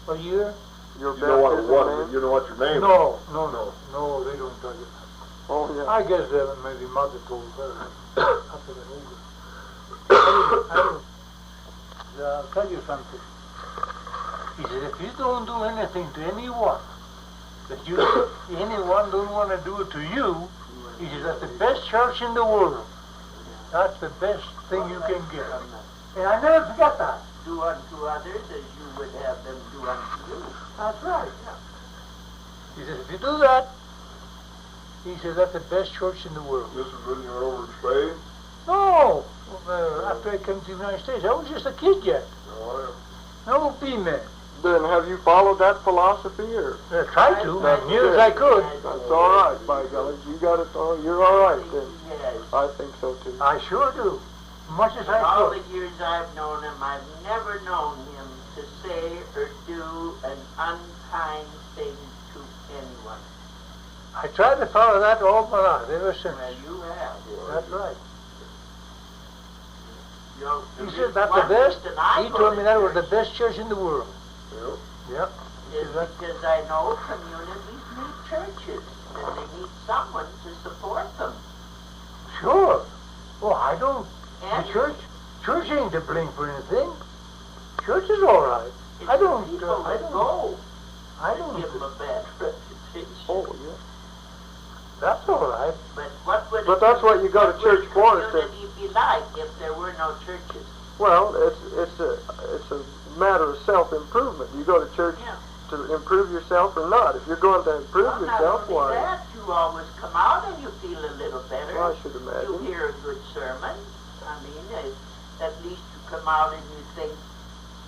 A year? You know what your name is? No, they don't tell you. Oh, yeah. I guess maybe Mother told her after the older. I'll tell you something. He said, if you don't do anything to anyone, anyone don't want to do it to you, he said, that's the best church in the world. That's the best thing you can get. And I never forget that. Do unto others as you would have them do unto you. That's right. Yeah. He says, if you do that, he says, that's the best church in the world. This is when you were over in Spain? No. After I came to the United States, I was just a kid yet. Oh, No B-man. Then have you followed that philosophy, or? I tried to, as near as I could. That's all right, by golly. You got it all. You're all right, then. Yes. I think so, too. I sure do. Much as I All could. the years I've known him, I've never known him to say or do an unkind thing to anyone. I tried to follow that all my life, ever since. Well, you have. That's right. You know, He said that's the best. He told me that was the best church in the world. Yep. Yep. It's because I know communities need churches, and they need someone to support them. Sure. Oh, I don't. And The church ain't to blame for anything. Church is all right. it's I don't. the people I that don't. go I that don't. give them a bad reputation. Oh, yeah. That's all right. But what would But that's what you go to church for, is to- community be like if there were no churches? Well, it's a matter of self-improvement. You go to church Yeah. to improve yourself or not. If you're going to improve Well, yourself, not only why? that, you always come out and you feel a little better. I should You imagine. hear a good sermon. I mean, at least you come out and you think,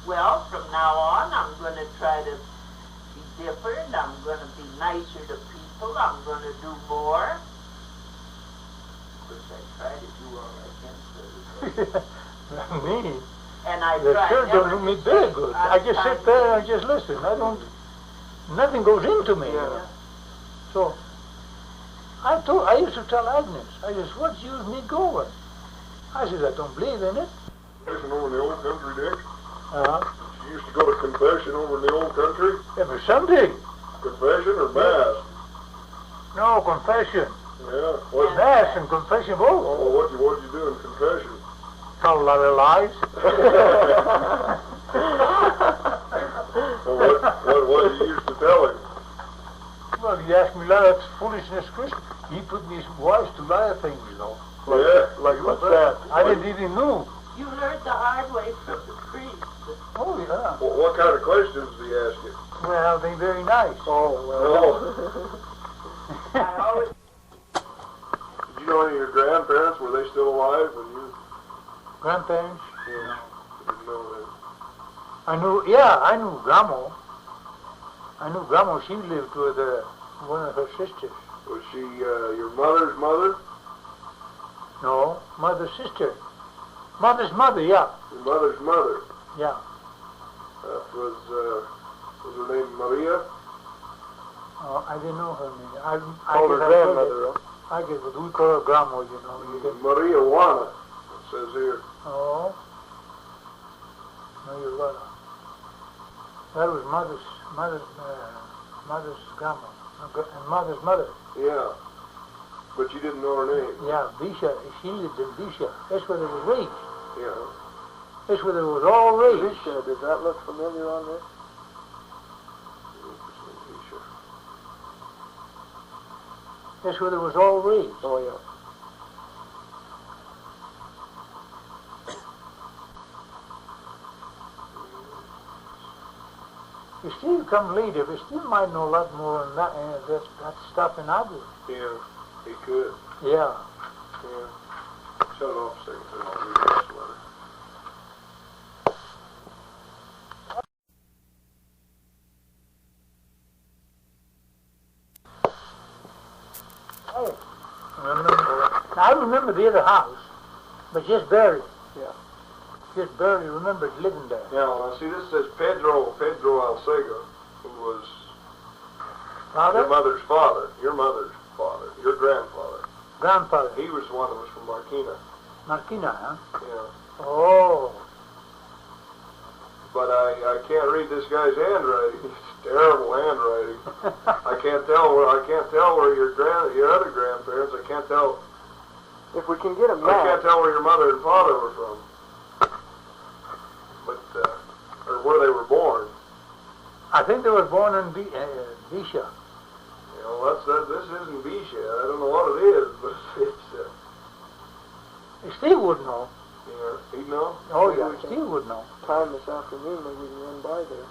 well, from now on, I'm going to try to be different. I'm going to be nicer to people. I'm going to do more. Of course, I try to do all I can for everybody. Me. And I The try church never don't do me to very say good. I just sit there and I just listen. I don't. Nothing goes into me. Yeah. So I used to tell Agnes. I said, what's use me going? I said, I don't believe in it. Confession over in the old country, Dick? Uh-huh. You used to go to confession over in the old country? Every Sunday. Confession or mass? No, confession. Yeah. What? Mass and confession both. Oh, what'd you do in confession? Tell a lot of lies. Well, what did you used to tell him? Well, he asked me a lot of foolishness, Christian. He put me wise to a lot of things, you know. Like what's that? I didn't even know. You learned the hard way from the priest. Oh, yeah. What kind of questions did he ask you? Well, they very nice. Oh, Oh. I always Did you know any of your grandparents? Were they still alive when you? Grandparents? Yeah. Didn't know that. I knew Grandma. I knew Grandma, she lived with one of her sisters. Was she your mother's mother? No, mother's sister. Mother's mother, yeah. Your mother's mother. Yeah. That was her name Maria? Oh, I didn't know her name. I called her guess grandmother, huh? I guess what we call her Grandma, you know. Maria Juana, it says here. Oh. No, you're right. That was mother's grandma, and mother's mother. Yeah. But you didn't know her name. Yeah, Bisha. She lived in Bisha. That's where they were raised. Yeah. That's where they was all raised. Risha, does that look familiar on this? That's where they was all raised. Oh, yeah. You still come later, but still might know a lot more than that stuff than I do. Yeah, he could. Yeah. Yeah. Shut it off a second, then I'll read this letter. I remember the other house, but just barely. Yeah. Just barely remembered living there. Yeah, well, see, this says Pedro Alcega, who was your mother's father, your grandfather. Grandfather. He was the one that was from Marquina. Marquina, huh? Yeah. Oh. But I I can't read this guy's handwriting. It's terrible handwriting. I can't tell where your other grandparents. I can't tell. If we can get a map. I can't tell where your mother and father were from, but or where they were born. I think they were born in Bisha. You know, this isn't Bisha. I don't know what it is, but it's. Steve would know. Yeah, he'd know. Oh yeah, Steve would know. Time this afternoon, maybe we can run by there.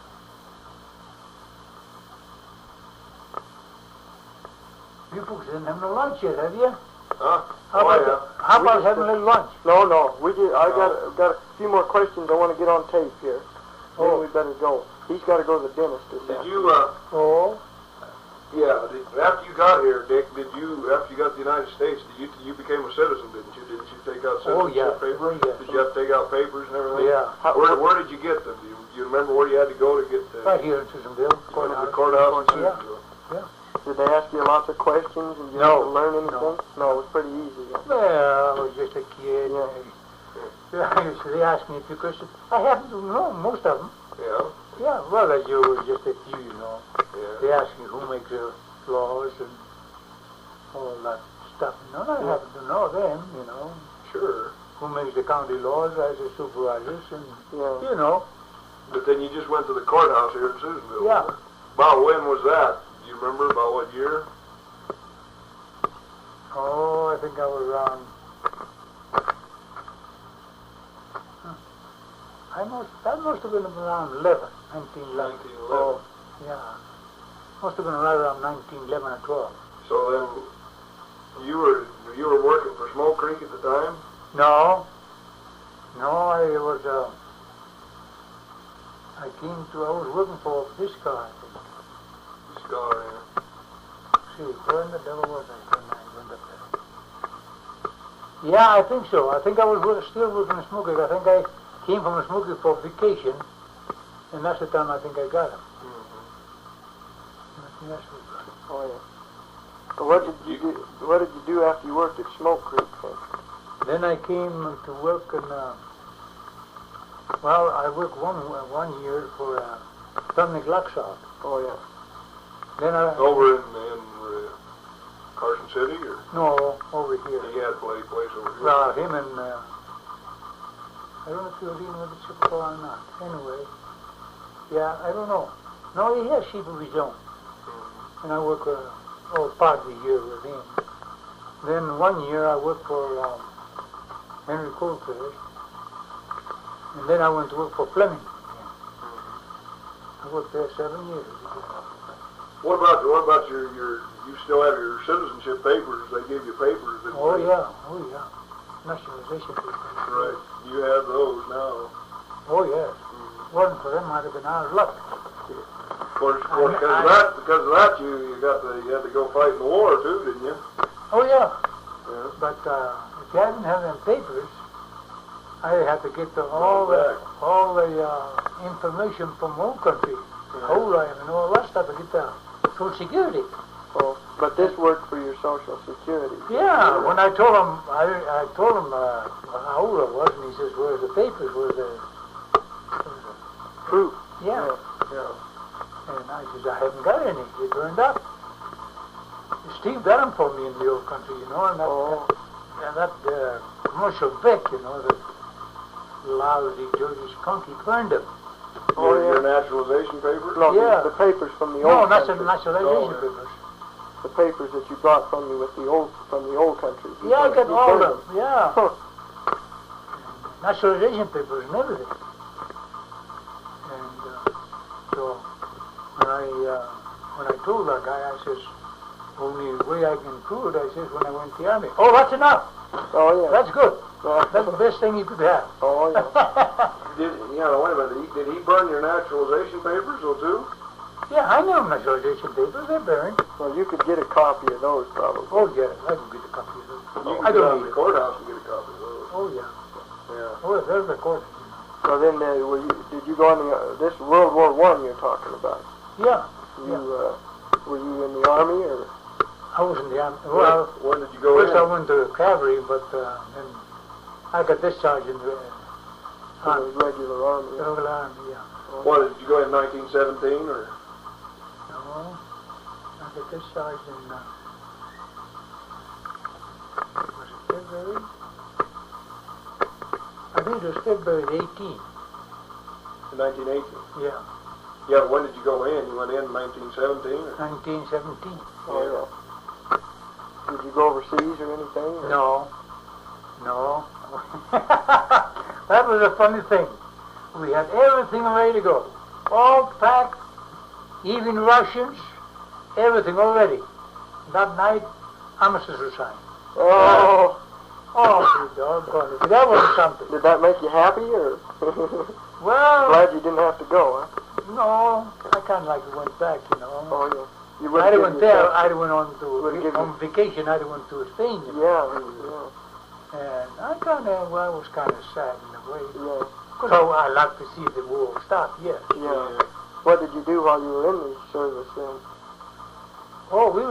You folks didn't have no lunch yet, have you? Huh? How about having a little lunch? No. I got a few more questions I want to get on tape here. Then we better go. He's got to go to the dentist this Did afternoon. you? Yeah. After you got here, Dick, after you got to the United States, you became a citizen, didn't you? Didn't you take out citizenship papers? Yeah. Did you have to take out papers and everything? Yeah. Where did you get them? Do you remember where you had to go to get the? Right here in Susanville. The courthouse in Yeah. Susanville. Yeah. Did they ask you lots of questions and you had to learn anything? No, it was pretty easy. Well, I was just a kid. Yeah. They asked me a few questions. I happen to know most of them. Yeah. Yeah, well, as you were just a few, Yeah. They asked me who makes the laws and all that stuff. I happen to know them, Sure. Who makes the county laws as the supervisors and, Yeah. But then you just went to the courthouse here in Susanville. Yeah. About when was that? Do you remember about what year? Oh, I think I was around... That must have been around 1911. Oh. Yeah. Must have been right around 1911 or 12. So then, you were working for Smoke Creek at the time? No, I was working for this car, I think. This car, yeah. See, where in the devil was I when I went up there? Yeah, I think so. I think I was still working at Smoke Creek. I think I came from a Smoke Creek for vacation, and that's the time I think I got him. I think that's what it was. Oh, yeah. So what did you do after you worked at Smoke Creek then? Then I came to work in, I worked one year for Dominic Locksaw. Oh, yeah. Then I... Over in Carson City, or? No, over here. He had a place over here. Well, him and, I don't know if he was even with the Chippewa or not. Anyway, yeah, I don't know. No, he has sheep of his own. And I work part of the year with him. Then one year I worked for Henry Coulter. And then I went to work for Fleming again. I worked there 7 years. What about you still have your citizenship papers? They give you papers. Oh yeah. Nationalization papers. Right. You have those now. Oh yes. Wasn't for them, I'd have been out of luck. Of course, because of that, you had to go fight in the war too, didn't you? Oh yeah. Yeah. But if you hadn't had them papers, I had to get all the information from home country, whole life and all that stuff to get the Social Security. Oh, but this worked for your Social Security. Yeah. When I told him, I told him how old I was, and he says, "Where's the papers? Where's the proof?" Yeah. And I says, "I haven't got any." He turned up. Steve got them for me in the old country, and that commercial Vic, the lousy Georgia skunk, he burned them. Your naturalization papers? No, Yeah. the papers from the No, old that's country. the nationalization papers. The papers that you brought from me with from the old country. Yeah, I got all of them. them. Yeah. Huh. Nationalization papers and everything. And so when I told that guy, I says, only way I can prove it, I says, when I went to the army. Oh, that's enough. Oh yeah. That's good. That's the best thing you could have. Oh yeah. Wait a minute. Did he burn your naturalization papers too? Yeah, I know naturalization papers. They're burned. Well, you could get a copy of those probably. Oh yeah, I can get a copy of those. You I can go don't to need the it. courthouse and get a copy of those. Oh yeah. Yeah. Oh, they're recorded. So then, did you go in this World War I you're talking about? Yeah. Were you in the army or? I was in the army. Well, when did you go first in? I went to cavalry, but then I got discharged in the The regular army. regular army. Yeah. What, did you go in 1917 or? No, I got discharged in, was it February? I think it was February 18. In 1918? Yeah, Yeah, when did you go in? You went in 1917 or? 1917. Oh, yeah. Did you go overseas or anything? Or? No, no. That was a funny thing. We had everything ready to go. All packed, even rations, everything already. That night, armistice was signed. Oh. Oh, good doggone it. That was something. Did that make you happy, or? Well, Glad you didn't have to go, huh? no, I kind of like went back, you know. Oh, yeah. You I wouldn't went give there, yourself- I went on Wouldn't give on vacation, I went to Spain, you know. Yeah, And I kind of, well, I was kind of sad in a way. yeah, Because I like to see the war stop, yes. yeah. What did you do while you were in the service then? Oh, we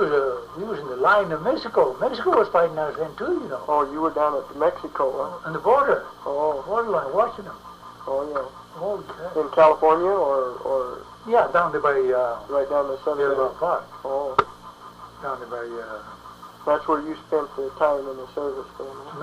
was in the line of Mexico. Mexico was fighting us then too, you know. Oh, you were down at Mexico, huh? On the border, Oh, borderline, watching them. oh, yeah. Oh, yeah. In California, or Yeah, down there by right down the southern Railroad Park. Oh, Down there by that's where you spent the time in the service then, huh? no.